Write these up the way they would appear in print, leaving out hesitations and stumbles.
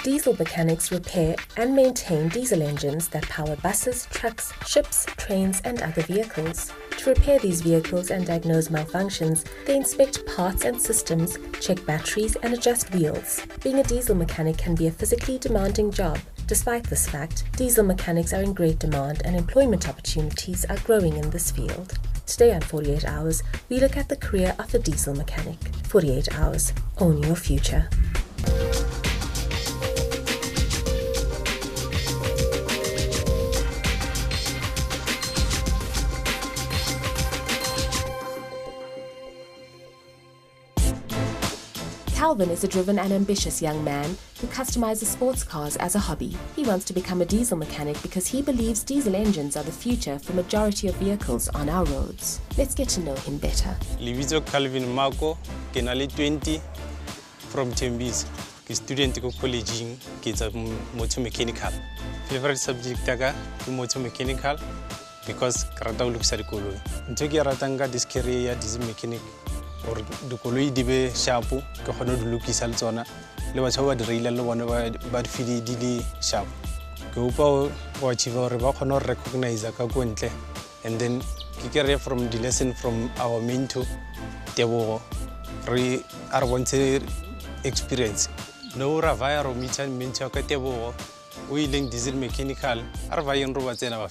Diesel mechanics repair and maintain diesel engines that power buses, trucks, ships, trains, and other vehicles. To repair these vehicles and diagnose malfunctions, they inspect parts and systems, check batteries, and adjust wheels. Being a diesel mechanic can be a physically demanding job. Despite this fact, diesel mechanics are in great demand and employment opportunities are growing in this field. Today on 48 Hours, we look at the career of a diesel mechanic. 48 Hours, own your future. Calvin is a driven and ambitious young man who customizes sports cars as a hobby. He wants to become a diesel mechanic because he believes diesel engines are the future for majority of vehicles on our roads. Let's get to know him better. Livizo Calvin Marco, Kenali 20 from Tembis. Student ko college ke motor mechanical. Favorite subject taga motor mechanical because karata look sa dikolo. Ntse ke ratanga this career diesel mechanic. Or the colloid dibe sharpu, Kohono Lukis Alzona, Lewasova de Rila, one bad fidi didi sharp. Go watch or Honor recognize a Kaguente, and then kick from the lesson from our mentor, Tewo, our one experience. No Ravaya or Michan Minchaka Tewo, we link diesel mechanical, Arvayan Robatena.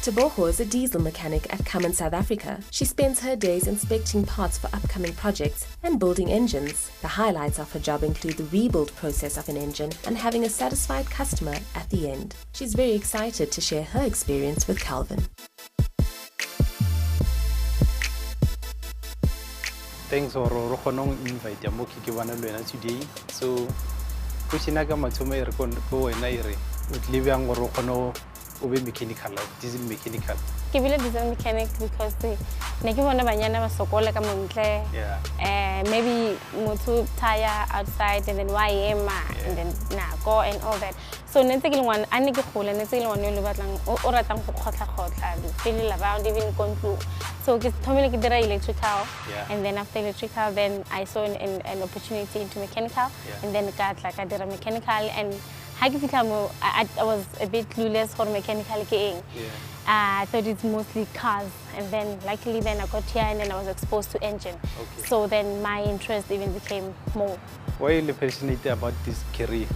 Thapelo is a diesel mechanic at Come in South Africa. She spends her days inspecting parts for upcoming projects and building engines. The highlights of her job include the rebuild process of an engine and having a satisfied customer at the end. She's very excited to share her experience with Calvin. Thanks for invite today. So, Kushinaga Matsume go and I with Livian or mechanical, diesel mechanical. I will diesel mechanic because maybe motor tire outside and then YM and then go and all that. So one I need hole and one or feeling around even conclude. So get electrical and then after electrical then I saw an opportunity into mechanical and then got like I did a mechanical and I was a bit clueless for mechanical. I thought it's mostly cars, and then luckily then I got here and then I was exposed to engine. Okay. So then my interest even became more. Why are you passionate about this career?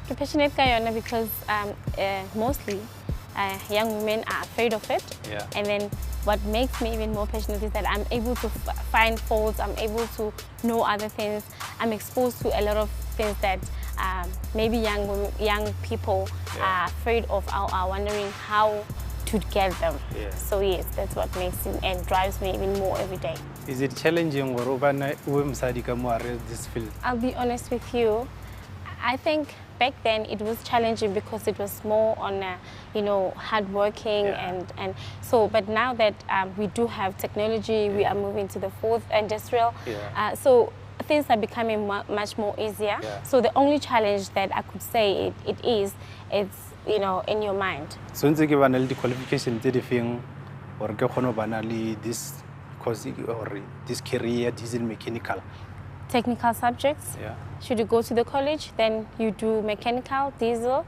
I'm passionate because mostly young women are afraid of it. And then what makes me even more passionate is that I'm able to find faults, I'm able to know other things, I'm exposed to a lot of things that maybe young people are afraid of or are wondering how to get them. So yes, that's what makes it and drives me even more every day. Is it challenging or this field? I'll be honest with you. I think back then it was challenging because it was more on hard working and so. But now that we do have technology, we are moving to the fourth industrial. So things are becoming much more easier. So the only challenge that I could say it's in your mind. So the qualification or this course or this career diesel mechanical. Technical subjects. Should you go to the college, then you do mechanical, diesel,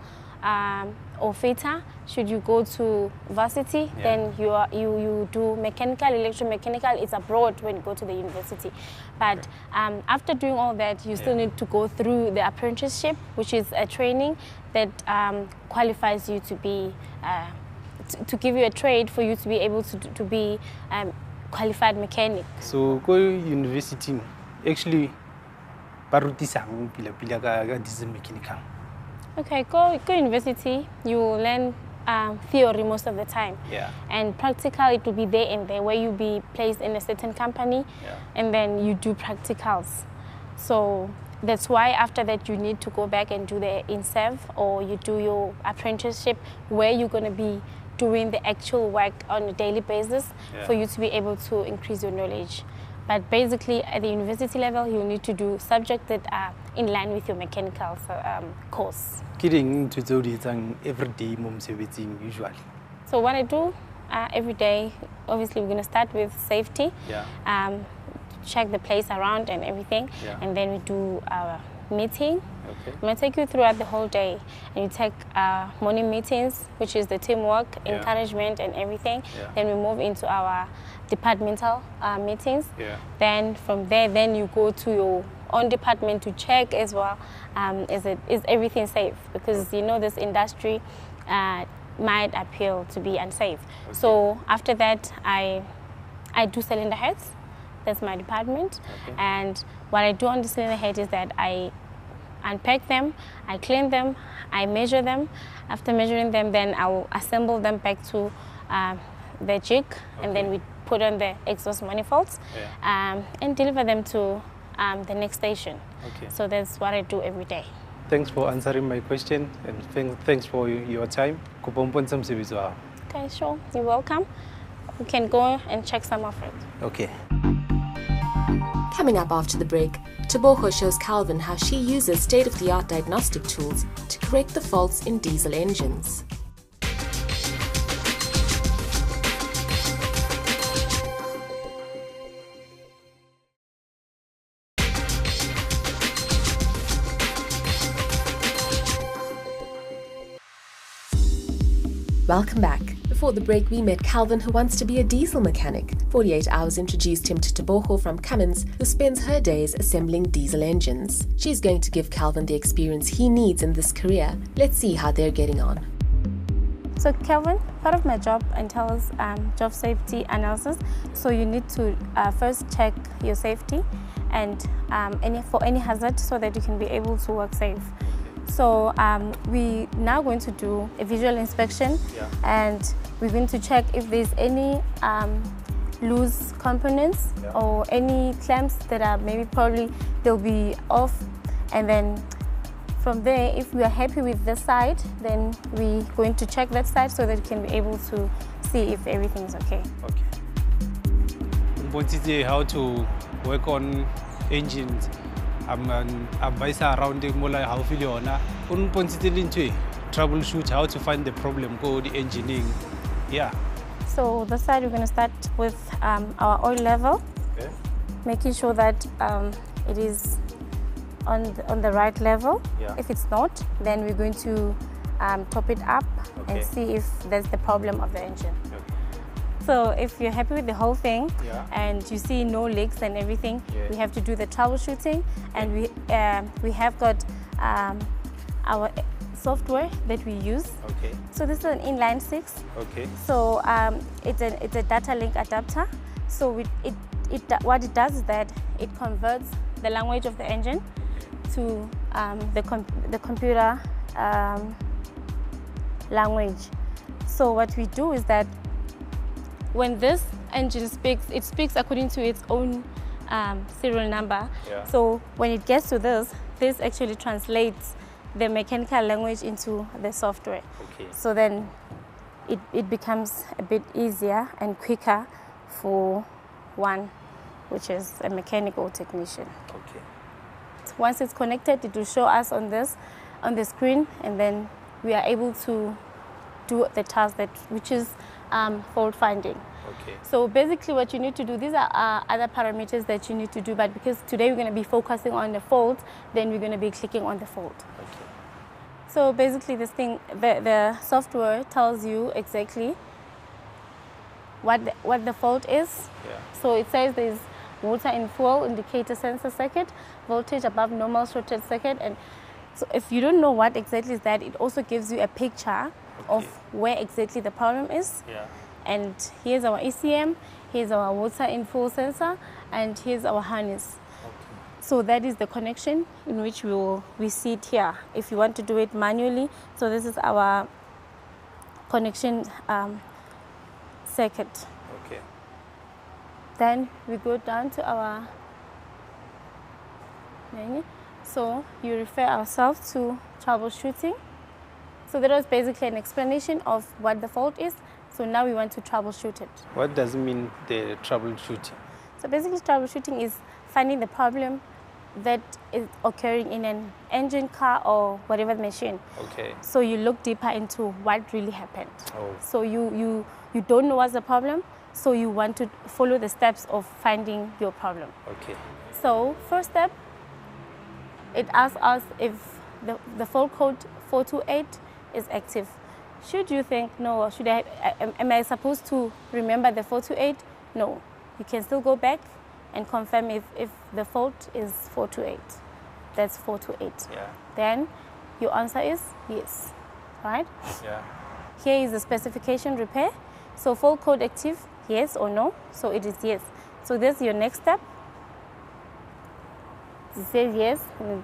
or fitter. Should you go to varsity, then you do mechanical, electromechanical. It's abroad when you go to the university. But after doing all that, you still need to go through the apprenticeship, which is a training that qualifies you to be, to give you a trade for you to be able to be qualified mechanic. So go university, actually, diesel mechanical. Okay, go university. You learn theory most of the time, and practical it will be there and there where you be placed in a certain company, and then you do practicals. So that's why after that you need to go back and do the INSEV or you do your apprenticeship where you're going to be doing the actual work on a daily basis for you to be able to increase your knowledge. But basically, at the university level, you need to do subjects that are in line with your mechanical course. Kidding to do this every day, usually. So what I do every day, obviously, we're going to start with safety. check the place around and everything, and then we do our meeting. Okay. I'm going to take you throughout the whole day, and you take morning meetings, which is the teamwork, encouragement and everything. Then we move into our departmental meetings. Then from there, then you go to your own department to check as well, is everything safe? Because you know this industry might appear to be unsafe. So after that, I do cylinder heads. That's my department. And what I do on the cylinder head is that I unpack them, I clean them, I measure them. After measuring them, then I'll assemble them back to the jig, and then we put on the exhaust manifolds and deliver them to the next station. So that's what I do every day. Thanks for answering my question, and thanks for your time. Okay, sure. You're welcome. We can go and check some of it. Okay. Coming up after the break, Thapelo shows Calvin how she uses state-of-the-art diagnostic tools to correct the faults in diesel engines. Welcome back. Before the break, we met Calvin, who wants to be a diesel mechanic. 48 Hours introduced him to Thapelo from Cummins, who spends her days assembling diesel engines. She's going to give Calvin the experience he needs in this career. Let's see how they're getting on. So Calvin, part of my job entails job safety analysis. So you need to first check your safety and for any hazard, so that you can be able to work safe. So we're now going to do a visual inspection, and we're going to check if there's any loose components or any clamps that are probably they'll be off. And then from there, if we are happy with the side, then we're going to check that side so that we can be able to see if everything is okay. Okay. How to work on engines. I'm an advisor around the Mola how feel you na troubleshoot how to find the problem, go the engineering. So the side we're going to start with our oil level, making sure that it is on the right level. If it's not, then we're going to top it up and see if there's the problem of the engine. So if you're happy with the whole thing and you see no leaks and everything, we have to do the troubleshooting, and we have got our software that we use. So this is an inline 6. So it's a data link adapter. So what it does is that it converts the language of the engine to the computer language. So what we do is that when this engine speaks, it speaks according to its own serial number. So when it gets to this actually translates the mechanical language into the software. So then it becomes a bit easier and quicker for one, which is a mechanical technician. Once it's connected, it will show us on the screen, and then we are able to do the task which is fault finding. So basically what you need to do, these are other parameters that you need to do, but because today we're going to be focusing on the fault, then we're going to be clicking on the fault. So basically this thing, the software tells you exactly what the fault is. So it says there's water in fuel indicator sensor circuit, voltage above normal shorted circuit, and so if you don't know what exactly is that, it also gives you a picture of where exactly the problem is. And here's our ECM, here's our water in fuel sensor, and here's our harness. So that is the connection in which we see it here. If you want to do it manually, so this is our connection circuit. Then we go down to our menu. So you refer ourselves to troubleshooting. So that was basically an explanation of what the fault is. So now we want to troubleshoot it. What does it mean, the troubleshooting? So basically troubleshooting is finding the problem that is occurring in an engine, car, or whatever machine. So you look deeper into what really happened. So you don't know what's the problem, So you want to follow the steps of finding your problem. Okay. So first step, it asks us if the fault code 428 is active. Should you think, no, or am I supposed to remember the 428? No, you can still go back and confirm if the fault is 428. That's 428. Yeah. Then your answer is yes, right? Yeah. Here is the specification repair. So fault code active, yes or no? So it is yes. So this is your next step. It says yes, and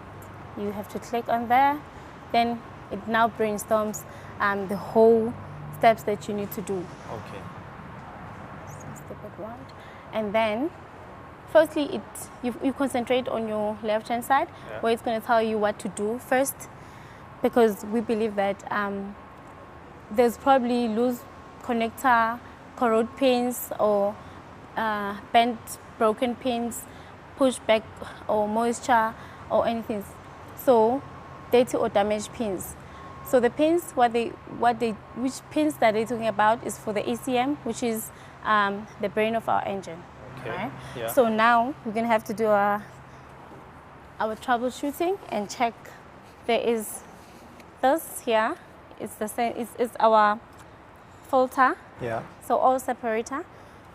you have to click on there. Then it now brainstorms the whole steps that you need to do. Okay. So step it one. And then, firstly, you concentrate on your left-hand side, where it's going to tell you what to do first, because we believe that there's probably loose connector, corrode pins, or bent, broken pins, pushback or moisture or anything. So dirty or damaged pins. So the pins, which pins that they're talking about is for the ECM, which is the brain of our engine. Okay. Right? Yeah. So now we're gonna have to do our troubleshooting and check. There is this here. It's the same. It's our filter. Yeah. So oil separator.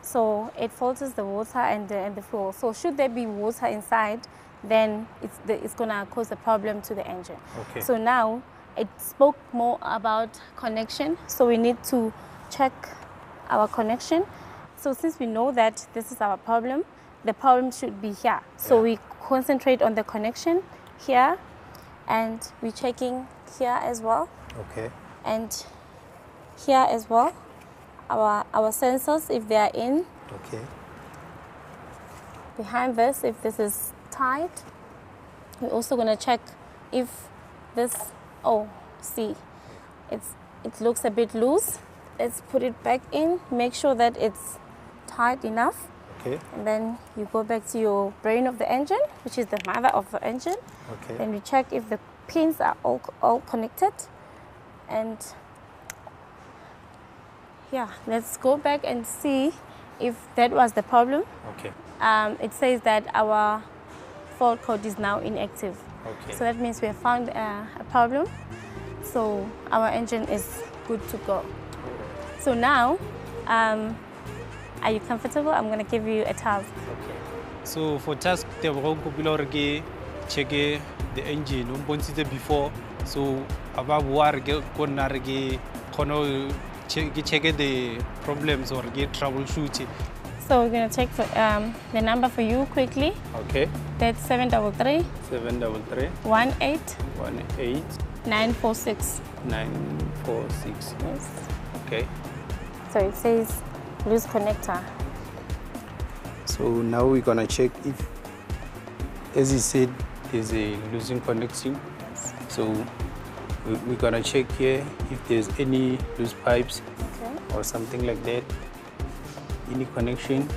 So it filters the water and the fuel. So should there be water inside, then it's gonna cause a problem to the engine. Okay. So now it spoke more about connection. So we need to check our connection. So since we know that this is our problem, the problem should be here. So we concentrate on the connection here, and we're checking here as well. Okay. And here as well. Our sensors, if they are in. Okay. Behind this, if this is tight. We're also going to check if this, see, it looks a bit loose. Let's put it back in, make sure that it's tight enough. Okay. And then you go back to your brain of the engine, which is the mother of the engine. Okay. Then we check if the pins are all connected. And yeah, let's go back and see if that was the problem. Okay. It says that our fault code is now inactive. Okay. So that means we have found a problem. So our engine is good to go. So now, are you comfortable? I'm going to give you a task. Okay. So for task, the regular check the engine. Before, so about check the problems or get troubleshooting. So we're going to check for, the number for you quickly. Okay. That's 733 733 18 18 946. 946. Yes. Okay. So it says loose connector. So now we're gonna check if, as he said, there's a losing connection. So we're gonna check here if there's any loose pipes or something like that. Any connection.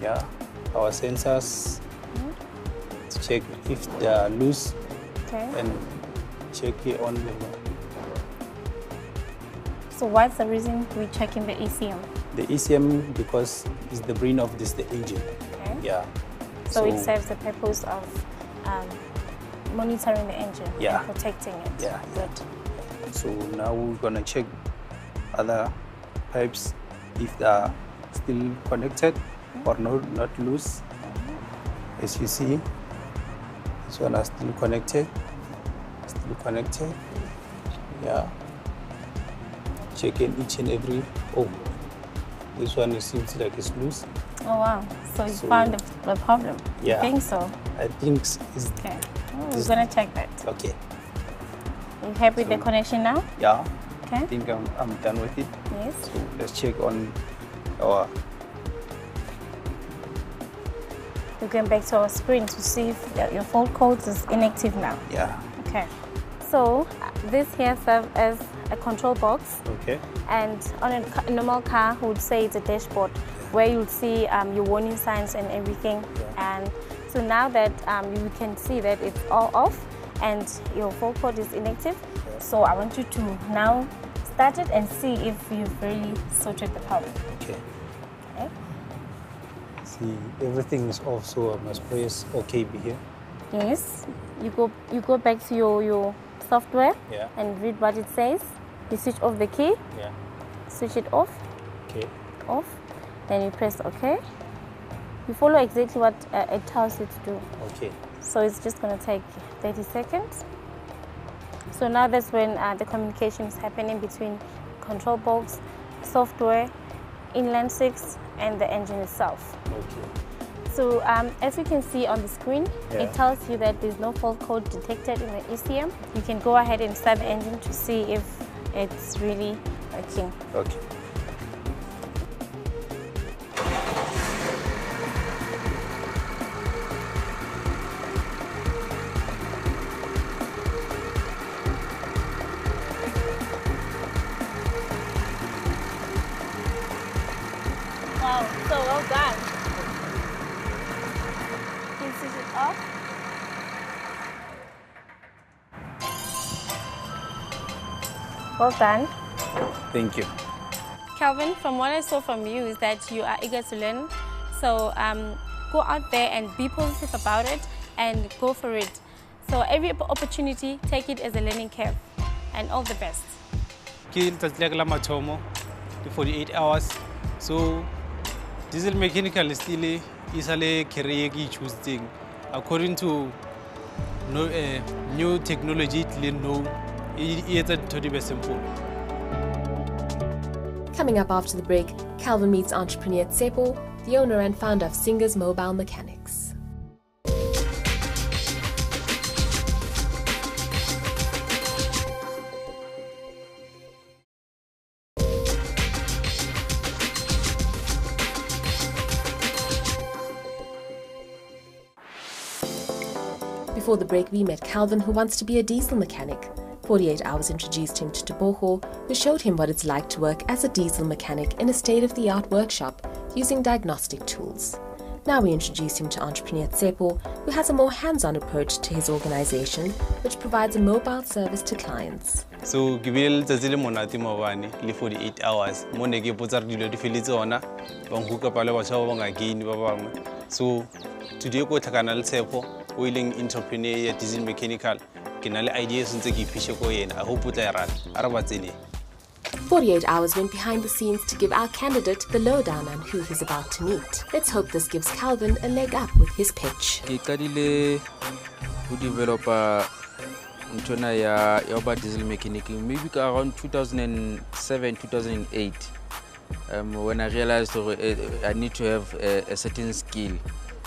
Yeah. Our sensors to check if they are loose. Okay. And check here on the. So what's the reason we're checking the ECM? The ECM because it's the brain of the engine. Okay. Yeah. So it serves the purpose of monitoring the engine and protecting it. Yeah. Good. So now we're gonna check other pipes if they are still connected or not loose. As you see, this one is still connected. Still connected. Yeah. Checking each and every. Oh, this one seems like it's loose. Oh wow! So you found the problem. Yeah. I think so. I think it's. Okay. We're gonna check that. Okay. You happy with the connection now? Yeah. Okay. I think I'm done with it. Yes. So let's check on our. We're going back to our screen to see if your fault code is inactive now. Yeah. Okay. So this here serves as a control box. Okay. And on a normal car, we would say it's a dashboard where you'll see your warning signs and everything. Yeah. And so now that you can see that it's all off and your fault code is inactive, so I want you to now start it and see if you've really sorted the problem. Okay. see everything is off, so I must press OK here. Yes. You go back to your software and read what it says. You switch off the key. Yeah. Switch it off. Okay. Off. Then you press OK. You follow exactly what it tells you to do. Okay. So it's just going to take 30 seconds. So now that's when the communication is happening between control box, software, inland 6, and the engine itself. Okay. So as you can see on the screen, it tells you that there's no fault code detected in the ECM. You can go ahead and start the engine to see if it's really working. Okay. Wow, so well done. You can switch it off. Well done. Thank you. Calvin, from what I saw from you is that you are eager to learn. So go out there and be positive about it and go for it. So every opportunity, take it as a learning curve. And all the best. 48 hours. So diesel mechanical is still a career choosing according to new technology. It's simple. Coming up after the break, Calvin meets entrepreneur Thapelo, the owner and founder of Singer's Mobile Mechanics. Before the break, we met Calvin, who wants to be a diesel mechanic. 48 Hours introduced him to Thapelo, who showed him what it's like to work as a diesel mechanic in a state-of-the-art workshop using diagnostic tools. Now we introduce him to entrepreneur Thapelo, who has a more hands-on approach to his organization, which provides a mobile service to clients. So, gibil tazile monati mawani li 48 hours. Mone ke potsa dilo di felitse ona ba nkuka pale ba tshaba ba ngakini ba bangwe. So, today ko tlhakana le Thapelo, o ileng entrepreneur ya diesel mechanical. Ke na le ideas ntse ke iphishe ko yena. I hope o tla rata. A re batsele. 48 Hours went behind the scenes to give our candidate the lowdown on who he's about to meet. Let's hope this gives Calvin a leg up with his pitch. Ke kadile ho developer ntona ya diesel mechanic maybe around 2007-2008 when I realized I need to have a certain skill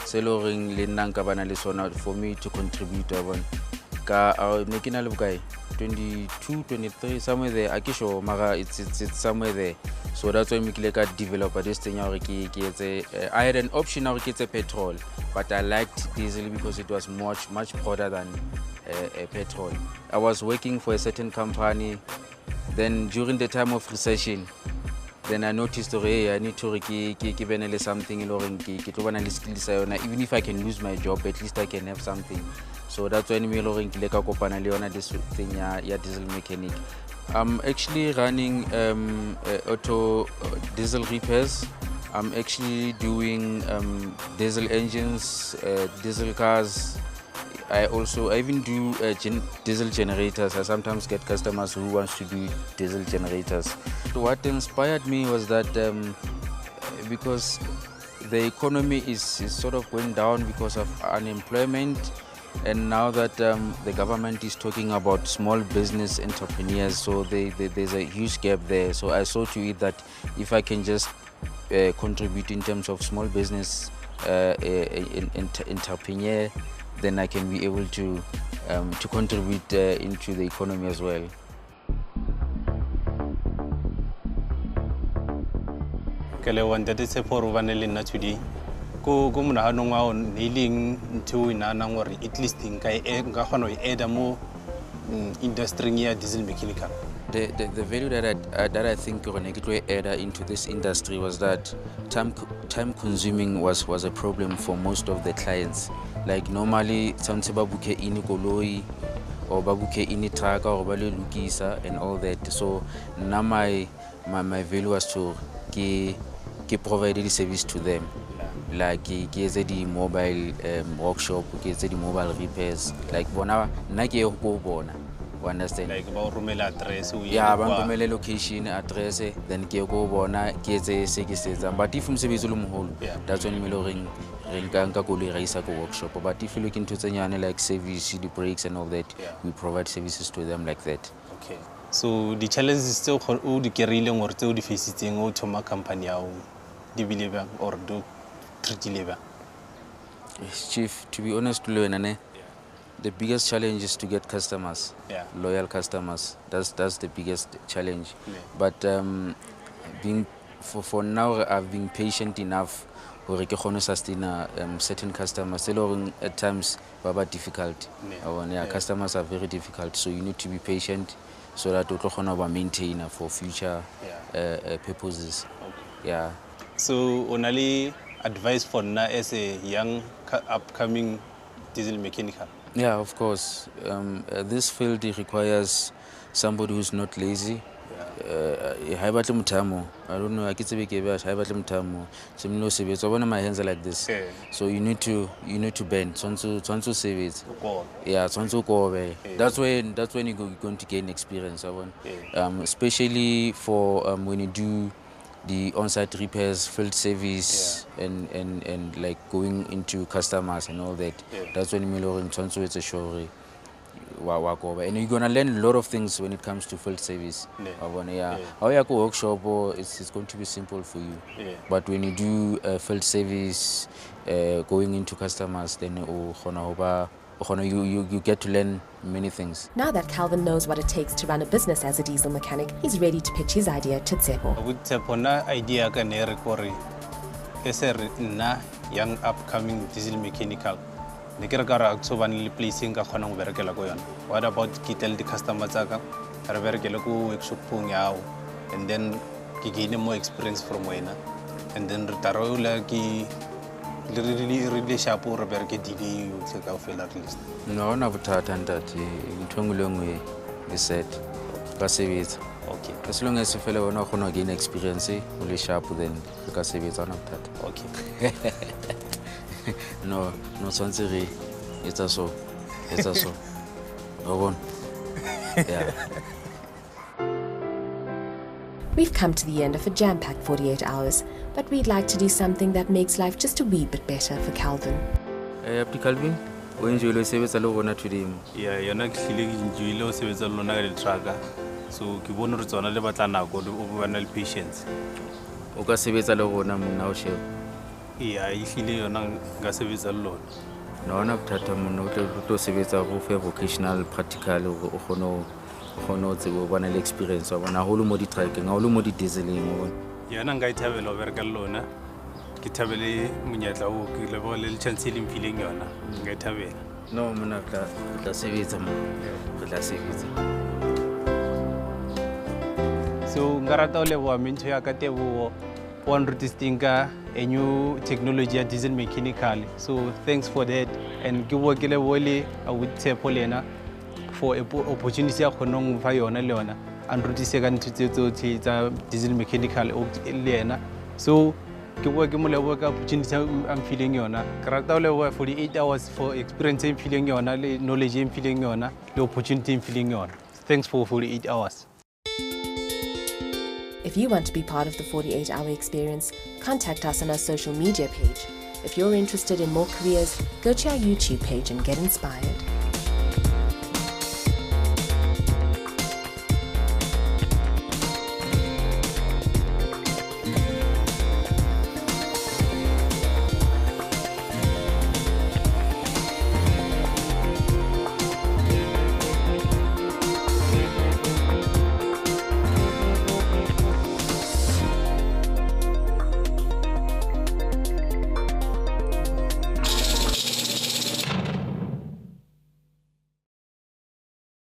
seloring le nna nka bana le sona for me to contribute ka making a look 22, 23, somewhere there. I sure Mara, it's somewhere there. So that's why I develop this thing. I had an option to get a petrol, but I liked diesel because it was much broader than a petrol. I was working for a certain company. Then during the time of recession, then I noticed, hey, I need to give something. Even if I can lose my job, at least I can have something. So that's when I this thing, diesel mechanic. I'm actually running auto diesel repairs. I'm actually doing diesel engines, diesel cars. I even do diesel generators. I sometimes get customers who want to do diesel generators. So what inspired me was that because the economy is sort of going down because of unemployment. And now that the government is talking about small business entrepreneurs, so there's a huge gap there. So I saw to it that if I can just contribute in terms of small business entrepreneur, then I can be able to contribute into the economy as well. Kale wanda de se for vanele na today. Go mona no wa nailing into ina na ngore at least nka kgona ho add mo industry ya diesel mechanical. The value that I think gonna add into this industry was that time consuming was a problem for most of the clients. Like normally sometimes babuke ini koloi or babuke ini truck or bale lukisa and all that. So now my value was to provide the service to them. like ke etse di mobile workshop, ke etse di mobile repairs, like bona nna ke go bona, you understand, like ba romela address yeah, ba romela location address, then ke go bona ke etse se ke setsa. But if mosebetsi le moholo, that's when me lo ring nka go le raisa go workshop. But if you look into tsenyane like service, the breaks and all that, we provide services to them like that. Okay, so the challenges tse o di kerileng or tse o di facetseng o thoma company ya o di bile bang or do treatile bang? Chief, to be honest to you, the biggest challenge is to get customers, loyal customers. That's the biggest challenge. But being for now, I've been patient enough for ke kgone sustain certain customers. At times, baba difficult. Customers are very difficult, so you need to be patient so that you can maintain for future purposes. Yeah. So, only advice for now as a young upcoming diesel mechanical? Yeah, of course. This field requires somebody who's not lazy. I don't know, I can't say my hands are like this. So you need to bend. Yeah, that's when you're going to gain experience. Especially for when you do the on-site repairs, field service, and like going into customers and all that. That's when it's a show. And you're gonna learn a lot of things when it comes to field service. How you go workshop, it's going to be simple for you. But when you do field service, going into customers, then you get to learn many things. Now that Calvin knows what it takes to run a business as a diesel mechanic, he's ready to pitch his idea to Thapelo. With Thapelo, idea can record as a young upcoming diesel mechanical. What about tell the customers and then gain more experience from Wena and then really sharp or delay you take out at least. No, never thought that in is said. Okay. As long as you feel not going to gain experience, only sharp then because it's not that. Okay. No, sensory. It's also. No one. Yeah. We've come to the end of a jam-packed 48 hours, but we'd like to do something that makes life just a wee bit better for Calvin. Calvin, when you enjoy service alone today? Yeah, you're not enjoy service alone tracker. So you won't return a little bit patience. Okay, service alone now, chef. Yeah, you're not service alone. No, not that to service a vocational, practical, or experience of an whole modi tracking, all modi dieseling. Yananga Thapelo Vergalona, Kitabele Munyata, little chance in feeling yona, get away. No, Manaka, that's a bit. So, Garatole wa Mintoya Katevo, one distinga a new technology at diesel mechanical. So, thanks for that. And give work I would say Polena for a opportunity of Honong Vayona Leona and Ruti second to diesel mechanical Lena. So, give work opportunity I'm feeling yona. Karatole 48 hours for experience in feeling yona, knowledge in feeling yona, the opportunity in feeling yona. Thanks for 48 hours. If you want to be part of the 48-hour experience, contact us on our social media page. If you're interested in more careers, go to our YouTube page and get inspired.